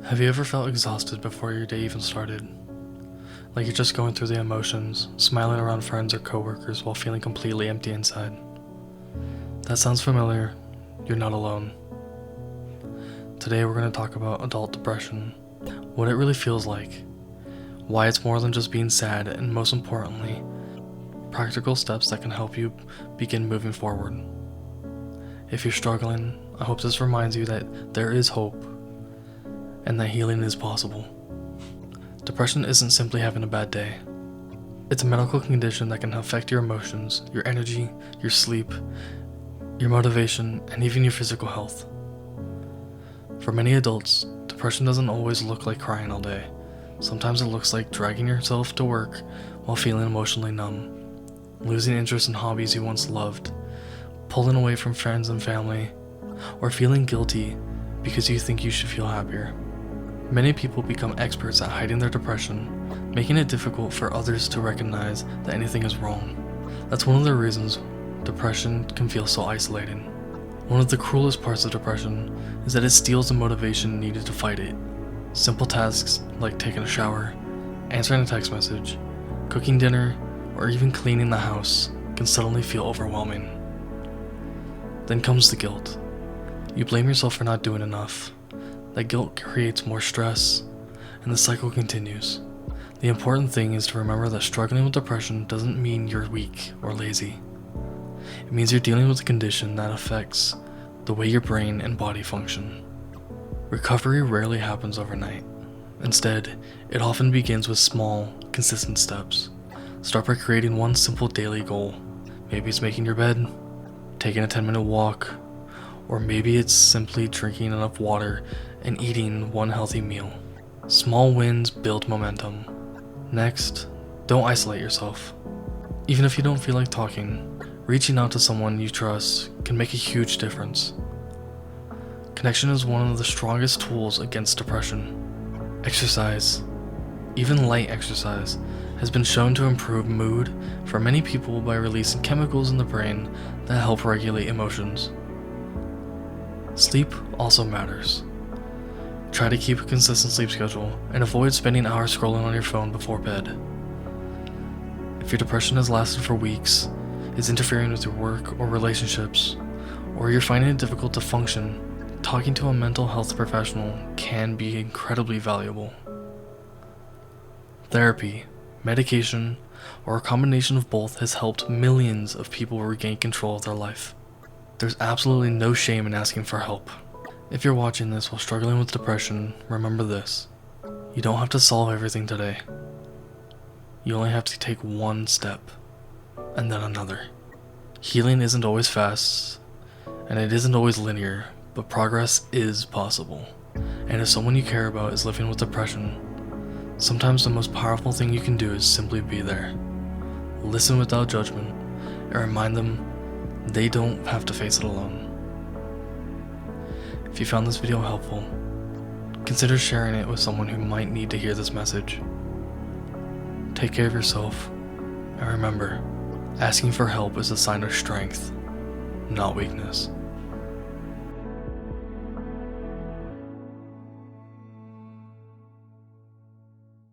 Have you ever felt exhausted before your day even started? Like you're just going through the emotions, smiling around friends or coworkers while feeling completely empty inside? That sounds familiar. You're not alone. Today we're going to talk about adult depression, what it really feels like, why it's more than just being sad, and most importantly, practical steps that can help you begin moving forward. If you're struggling, I hope this reminds you that there is hope and that healing is possible. Depression isn't simply having a bad day. It's a medical condition that can affect your emotions, your energy, your sleep, your motivation, and even your physical health. For many adults, depression doesn't always look like crying all day. Sometimes it looks like dragging yourself to work while feeling emotionally numb, losing interest in hobbies you once loved, pulling away from friends and family, or feeling guilty because you think you should feel happier. Many people become experts at hiding their depression, making it difficult for others to recognize that anything is wrong. That's one of the reasons depression can feel so isolating. One of the cruelest parts of depression is that it steals the motivation needed to fight it. Simple tasks like taking a shower, answering a text message, cooking dinner, or even cleaning the house can suddenly feel overwhelming. Then comes the guilt. You blame yourself for not doing enough. That guilt creates more stress, and the cycle continues. The important thing is to remember that struggling with depression doesn't mean you're weak or lazy. It means you're dealing with a condition that affects the way your brain and body function. Recovery rarely happens overnight. Instead, it often begins with small, consistent steps. Start by creating one simple daily goal. Maybe it's making your bed, taking a 10-minute walk, or maybe it's simply drinking enough water and eating one healthy meal. Small wins build momentum. Next, don't isolate yourself. Even if you don't feel like talking, reaching out to someone you trust can make a huge difference. Connection is one of the strongest tools against depression. Exercise, even light exercise, has been shown to improve mood for many people by releasing chemicals in the brain that help regulate emotions. Sleep also matters. Try to keep a consistent sleep schedule and avoid spending hours scrolling on your phone before bed. If your depression has lasted for weeks, is interfering with your work or relationships, or you're finding it difficult to function, talking to a mental health professional can be incredibly valuable. Therapy, medication, or a combination of both has helped millions of people regain control of their life. There's absolutely no shame in asking for help. If you're watching this while struggling with depression, remember this. You don't have to solve everything today. You only have to take one step, and then another. Healing isn't always fast, and it isn't always linear, but progress is possible. And if someone you care about is living with depression, sometimes the most powerful thing you can do is simply be there. Listen without judgment, and remind them they don't have to face it alone. If you found this video helpful, consider sharing it with someone who might need to hear this message. Take care of yourself, and remember, asking for help is a sign of strength, not weakness.